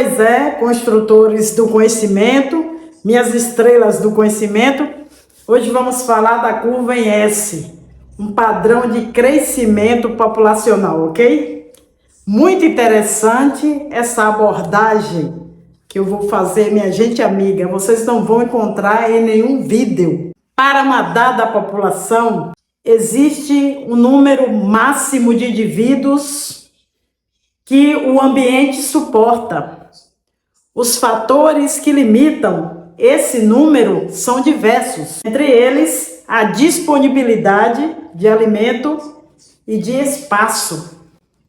Pois é, construtores do conhecimento, minhas estrelas do conhecimento, hoje vamos falar da curva em S, um padrão de crescimento populacional, ok? Muito interessante essa abordagem que eu vou fazer, minha gente amiga, vocês não vão encontrar em nenhum vídeo. Para uma dada população, existe um número máximo de indivíduos que o ambiente suporta. Os fatores que limitam esse número são diversos, entre eles a disponibilidade de alimento e de espaço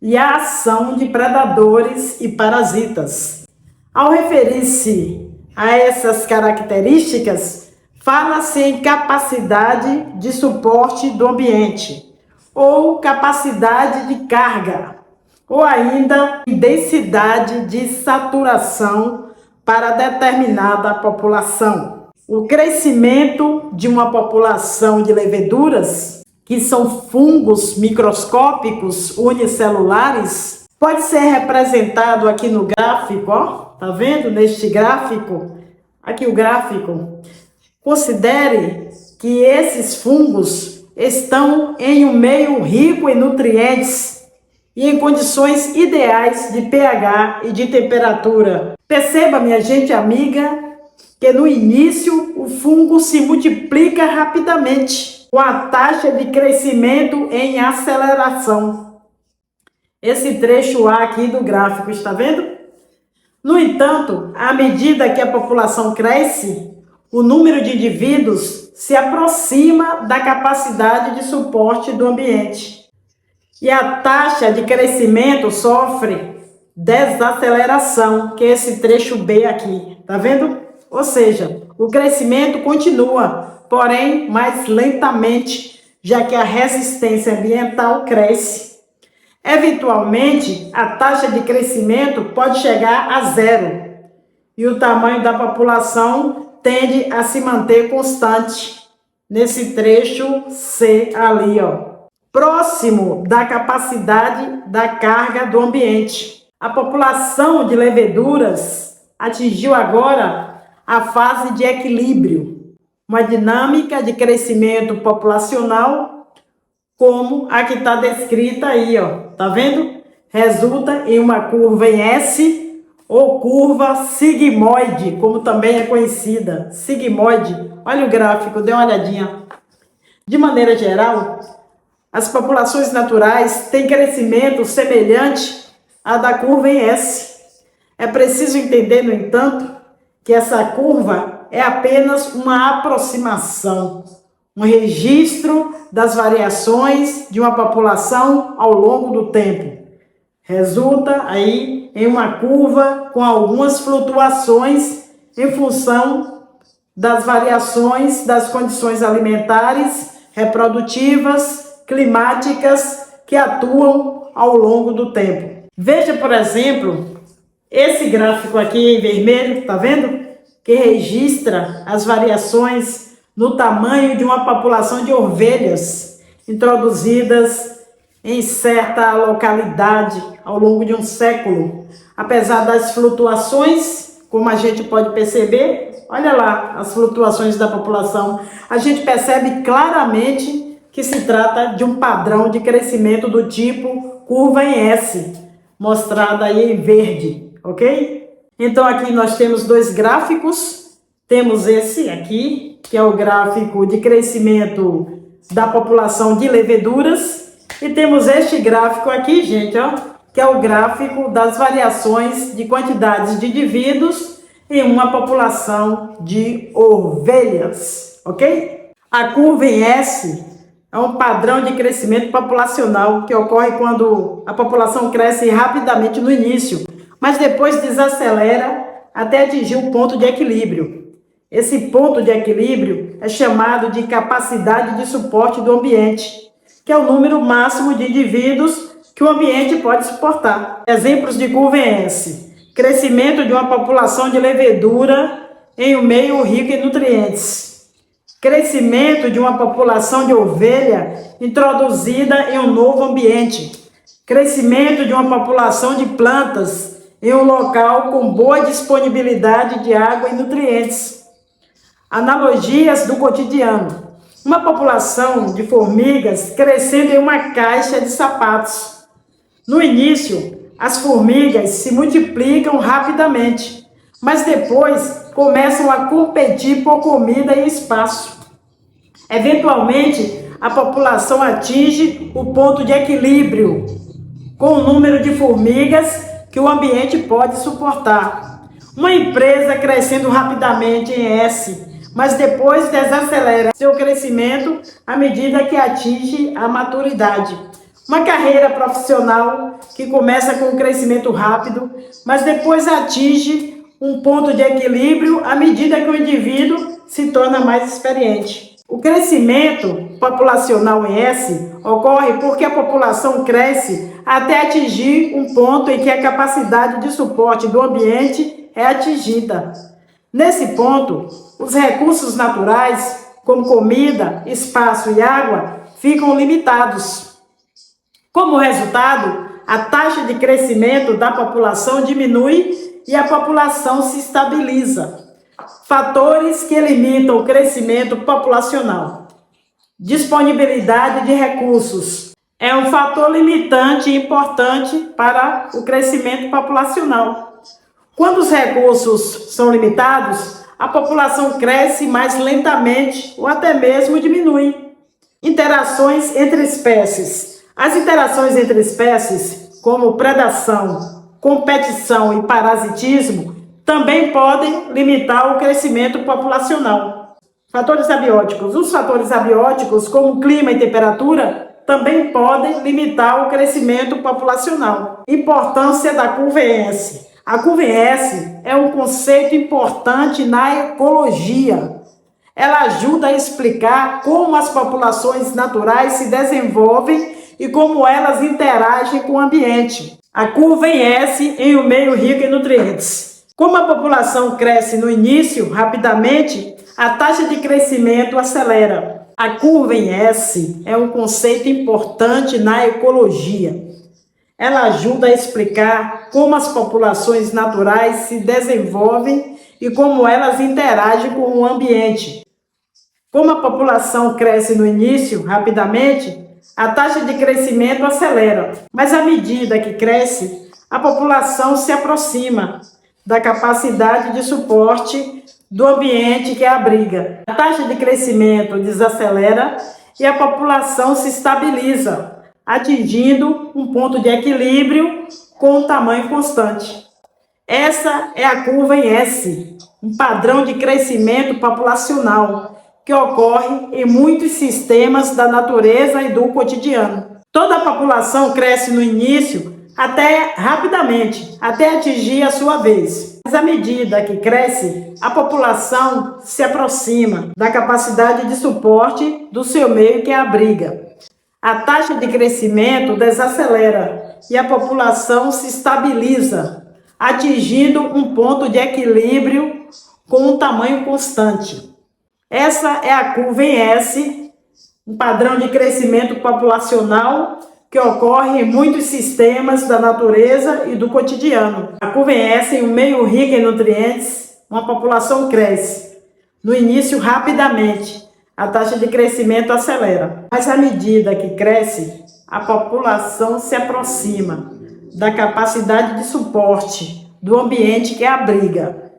e a ação de predadores e parasitas. Ao referir-se a essas características, fala-se em capacidade de suporte do ambiente ou capacidade de carga, ou ainda densidade de saturação para determinada população. O crescimento de uma população de leveduras, que são fungos microscópicos unicelulares, pode ser representado aqui no gráfico, ó, tá vendo neste gráfico? Aqui o gráfico. Considere que esses fungos estão em um meio rico em nutrientes e em condições ideais de pH e de temperatura. Perceba, minha gente amiga, que no início o fungo se multiplica rapidamente, com a taxa de crescimento em aceleração. Esse trecho A aqui do gráfico, está vendo? No entanto, à medida que a população cresce, o número de indivíduos se aproxima da capacidade de suporte do ambiente. E a taxa de crescimento sofre desaceleração, que é esse trecho B aqui, tá vendo? Ou seja, o crescimento continua, porém mais lentamente, já que a resistência ambiental cresce. Eventualmente, a taxa de crescimento pode chegar a zero e o tamanho da população tende a se manter constante nesse trecho C ali, ó. Próximo da capacidade da carga do ambiente. A população de leveduras atingiu agora a fase de equilíbrio, uma dinâmica de crescimento populacional como a que está descrita aí, ó, tá vendo? Resulta em uma curva em S ou curva sigmoide, como também é conhecida, sigmoide. Olha o gráfico, dê uma olhadinha. De maneira geral, as populações naturais têm crescimento semelhante à da curva em S. É preciso entender, no entanto, que essa curva é apenas uma aproximação, um registro das variações de uma população ao longo do tempo. Resulta aí em uma curva com algumas flutuações em função das variações das condições alimentares, reprodutivas, climáticas que atuam ao longo do tempo. Veja, por exemplo, esse gráfico aqui em vermelho, tá vendo? Que registra as variações no tamanho de uma população de ovelhas introduzidas em certa localidade ao longo de um século. Apesar das flutuações, como a gente pode perceber, olha lá as flutuações da população, a gente percebe claramente que se trata de um padrão de crescimento do tipo curva em S, mostrada aí em verde, ok? Então aqui nós temos dois gráficos, temos esse aqui, que é o gráfico de crescimento da população de leveduras, e temos este gráfico aqui, gente, ó, que é o gráfico das variações de quantidades de indivíduos em uma população de ovelhas, ok? A curva em S é um padrão de crescimento populacional que ocorre quando a população cresce rapidamente no início, mas depois desacelera até atingir um ponto de equilíbrio. Esse ponto de equilíbrio é chamado de capacidade de suporte do ambiente, que é o número máximo de indivíduos que o ambiente pode suportar. Exemplos de curva em S: crescimento de uma população de levedura em um meio rico em nutrientes. Crescimento de uma população de ovelha introduzida em um novo ambiente. Crescimento de uma população de plantas em um local com boa disponibilidade de água e nutrientes. Analogias do cotidiano. Uma população de formigas crescendo em uma caixa de sapatos. No início, as formigas se multiplicam rapidamente, mas depois começam a competir por comida e espaço. Eventualmente, a população atinge o ponto de equilíbrio com o número de formigas que o ambiente pode suportar. Uma empresa crescendo rapidamente em S, mas depois desacelera seu crescimento à medida que atinge a maturidade. Uma carreira profissional que começa com um crescimento rápido, mas depois atinge um ponto de equilíbrio à medida que o indivíduo se torna mais experiente. O crescimento populacional em S ocorre porque a população cresce até atingir um ponto em que a capacidade de suporte do ambiente é atingida. Nesse ponto, os recursos naturais, como comida, espaço e água, ficam limitados. Como resultado, a taxa de crescimento da população diminui e a população se estabiliza. Fatores que limitam o crescimento populacional. Disponibilidade de recursos é um fator limitante importante para o crescimento populacional. Quando os recursos são limitados, a população cresce mais lentamente ou até mesmo diminui. Interações entre espécies. As interações entre espécies, como predação, competição e parasitismo, também podem limitar o crescimento populacional. Fatores abióticos. Os fatores abióticos, como clima e temperatura, também podem limitar o crescimento populacional. Importância da curva S. A curva S é um conceito importante na ecologia. Ela ajuda a explicar como as populações naturais se desenvolvem e como elas interagem com o ambiente. A curva em S em um meio rico em nutrientes. Como a população cresce no início rapidamente, a taxa de crescimento acelera. A curva em S é um conceito importante na ecologia. Ela ajuda a explicar como as populações naturais se desenvolvem e como elas interagem com o ambiente. Como a população cresce no início rapidamente, a taxa de crescimento acelera. Mas à medida que cresce, a população se aproxima da capacidade de suporte do ambiente que a abriga. A taxa de crescimento desacelera e a população se estabiliza, atingindo um ponto de equilíbrio com um tamanho constante. Essa é a curva em S, um padrão de crescimento populacional que ocorre em muitos sistemas da natureza e do cotidiano. Toda a população cresce no início rapidamente, até atingir a sua vez. Mas à medida que cresce, a população se aproxima da capacidade de suporte do seu meio que a abriga. A taxa de crescimento desacelera e a população se estabiliza, atingindo um ponto de equilíbrio com um tamanho constante. Essa é a curva em S, um padrão de crescimento populacional que ocorre em muitos sistemas da natureza e do cotidiano. A curva em S, em um meio rico em nutrientes, uma população cresce. No início, rapidamente, a taxa de crescimento acelera. Mas à medida que cresce, a população se aproxima da capacidade de suporte do ambiente que a abriga.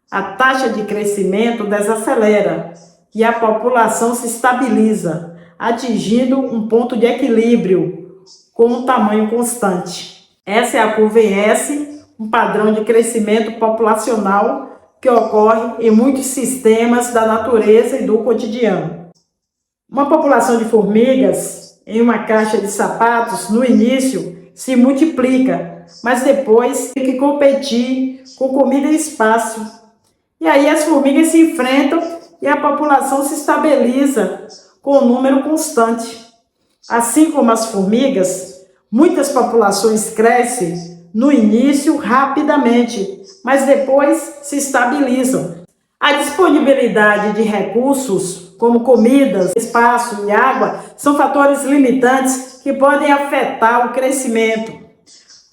A taxa de crescimento desacelera e a população se estabiliza, atingindo um ponto de equilíbrio com um tamanho constante. Essa é a curva em S, um padrão de crescimento populacional que ocorre em muitos sistemas da natureza e do cotidiano. Uma população de formigas em uma caixa de sapatos, no início, se multiplica, mas depois tem que competir com comida e espaço. E aí as formigas se enfrentam e a população se estabiliza com um número constante. Assim como as formigas, muitas populações crescem no início rapidamente, mas depois se estabilizam. A disponibilidade de recursos, como comidas, espaço e água, são fatores limitantes que podem afetar o crescimento.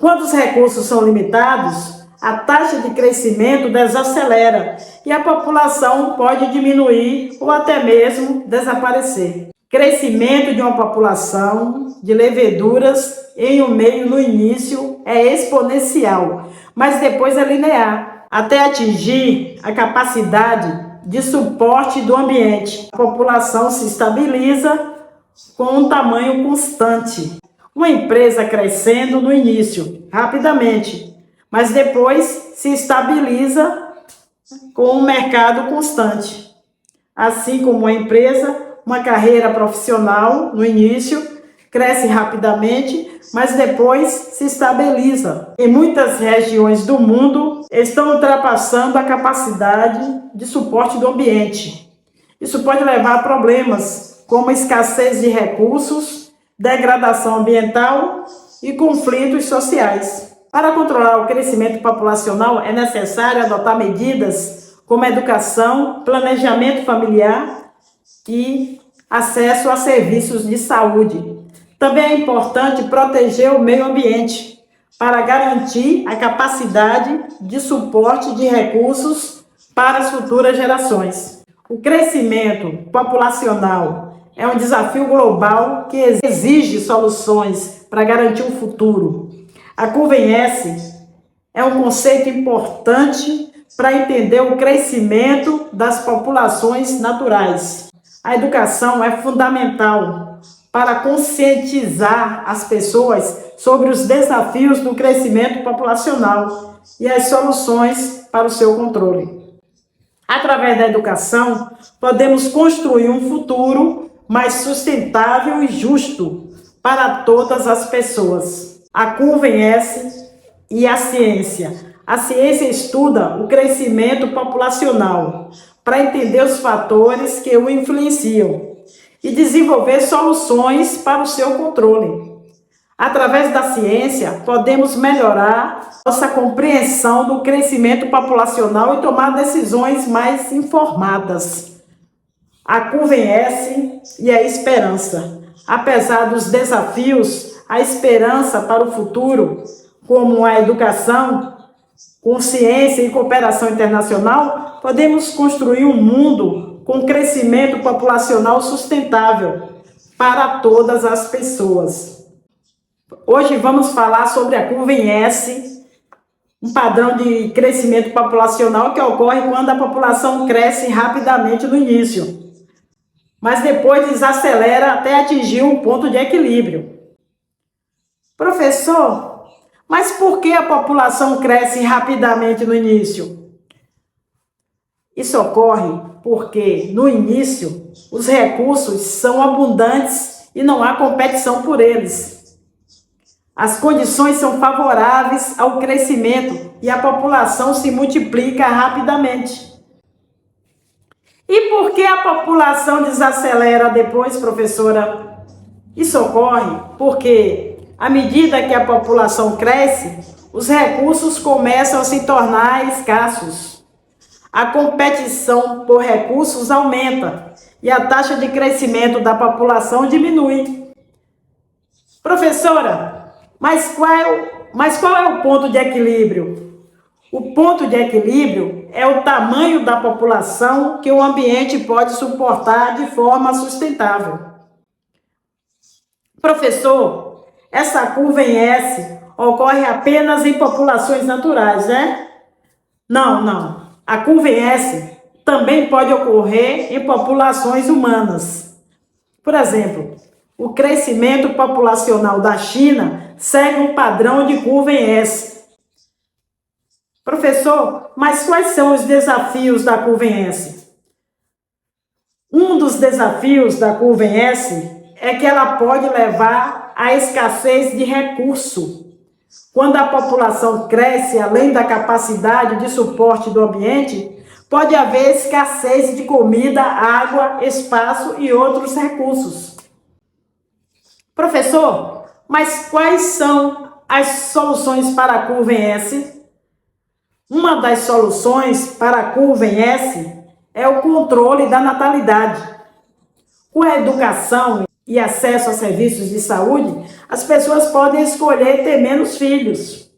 Quando os recursos são limitados, a taxa de crescimento desacelera e a população pode diminuir ou até mesmo desaparecer. Crescimento de uma população de leveduras em um meio no início é exponencial, mas depois é linear, até atingir a capacidade de suporte do ambiente. A população se estabiliza com um tamanho constante. Uma empresa crescendo no início, rapidamente, mas depois se estabiliza com um mercado constante. Assim como uma empresa, uma carreira profissional no início cresce rapidamente, mas depois se estabiliza. Em muitas regiões do mundo estão ultrapassando a capacidade de suporte do ambiente. Isso pode levar a problemas como escassez de recursos, degradação ambiental e conflitos sociais. Para controlar o crescimento populacional, é necessário adotar medidas como educação, planejamento familiar e acesso a serviços de saúde. Também é importante proteger o meio ambiente para garantir a capacidade de suporte de recursos para as futuras gerações. O crescimento populacional é um desafio global que exige soluções para garantir um futuro. A curva em S é um conceito importante para entender o crescimento das populações naturais. A educação é fundamental para conscientizar as pessoas sobre os desafios do crescimento populacional e as soluções para o seu controle. Através da educação, podemos construir um futuro mais sustentável e justo para todas as pessoas. A curva em S e a ciência. A ciência estuda o crescimento populacional para entender os fatores que o influenciam e desenvolver soluções para o seu controle. Através da ciência, podemos melhorar nossa compreensão do crescimento populacional e tomar decisões mais informadas. A curva em S e a esperança. Apesar dos desafios, a esperança para o futuro, como a educação, com ciência e cooperação internacional, podemos construir um mundo com crescimento populacional sustentável para todas as pessoas. Hoje vamos falar sobre a curva em S, um padrão de crescimento populacional que ocorre quando a população cresce rapidamente no início, mas depois desacelera até atingir um ponto de equilíbrio. Professor, mas por que a população cresce rapidamente no início? Isso ocorre porque, no início, os recursos são abundantes e não há competição por eles. As condições são favoráveis ao crescimento e a população se multiplica rapidamente. E por que a população desacelera depois, professora? Isso ocorre porque, à medida que a população cresce, os recursos começam a se tornar escassos. A competição por recursos aumenta e a taxa de crescimento da população diminui. Professora, mas qual é o ponto de equilíbrio? O ponto de equilíbrio é o tamanho da população que o ambiente pode suportar de forma sustentável. Professor, essa curva em S ocorre apenas em populações naturais, né? Não. A curva em S também pode ocorrer em populações humanas. Por exemplo, o crescimento populacional da China segue um padrão de curva em S. Professor, mas quais são os desafios da curva em S? Um dos desafios da curva em S é que ela pode levar à escassez de recurso. Quando a população cresce além da capacidade de suporte do ambiente, pode haver escassez de comida, água, espaço e outros recursos. Professor, mas quais são as soluções para a curva em S? Uma das soluções para a curva em S é o controle da natalidade. Com a educação e acesso a serviços de saúde, as pessoas podem escolher ter menos filhos.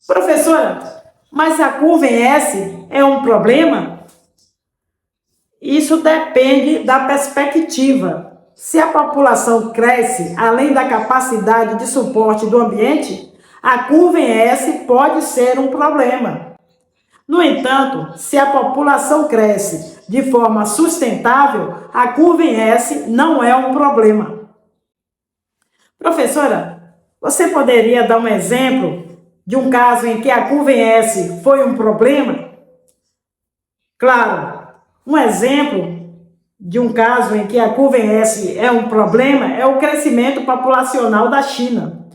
Professora, mas a curva em S é um problema? Isso depende da perspectiva. Se a população cresce além da capacidade de suporte do ambiente, a curva em S pode ser um problema. No entanto, se a população cresce de forma sustentável, a curva em S não é um problema. Professora, você poderia dar um exemplo de um caso em que a curva em S foi um problema? Claro, um exemplo de um caso em que a curva em S é um problema é o crescimento populacional da China.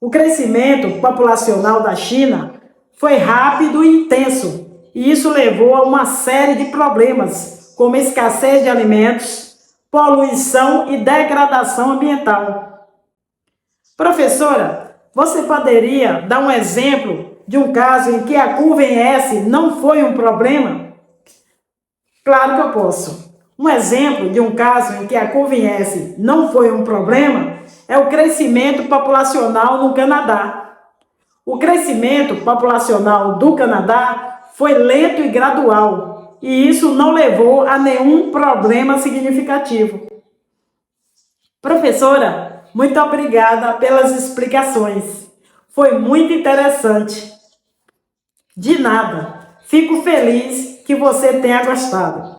O crescimento populacional da China foi rápido e intenso, e isso levou a uma série de problemas, como escassez de alimentos, poluição e degradação ambiental. Professora, você poderia dar um exemplo de um caso em que a curva em S não foi um problema? Claro que eu posso. Um exemplo de um caso em que a curva em S não foi um problema é o crescimento populacional no Canadá. O crescimento populacional do Canadá foi lento e gradual, e isso não levou a nenhum problema significativo. Professora, muito obrigada pelas explicações. Foi muito interessante. De nada. Fico feliz que você tenha gostado.